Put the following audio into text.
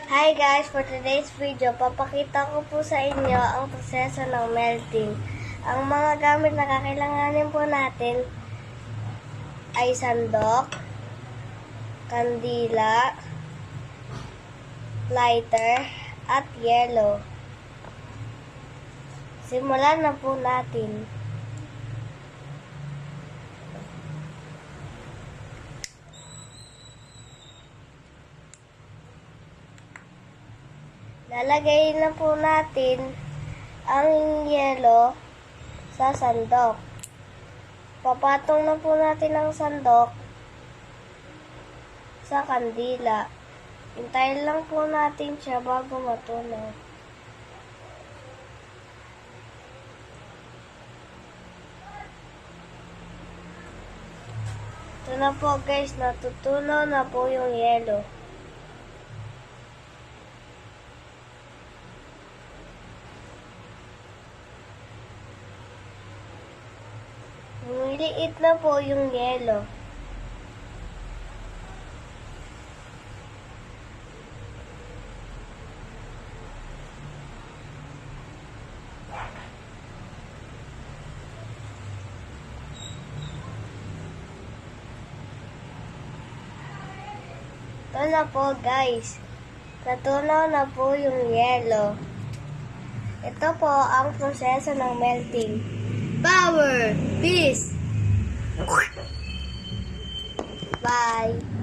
Hi guys! For today's video, papakita ko po sa inyo ang proseso ng melting. Ang mga gamit na kakailanganin po natin ay sandok, kandila, lighter, at yelo. Simulan na po natin. Lalagay na po natin ang yelo sa sandok. Papatong na po natin ang sandok sa kandila. Hintayin lang po natin siya bago matunaw. Ito na po guys, natutunaw na po yung yelo. Lumiliit na po yung yelo. Ito na po guys. Natunaw na po yung yelo. Ito po ang proseso ng melting. Power! Peace! Bye!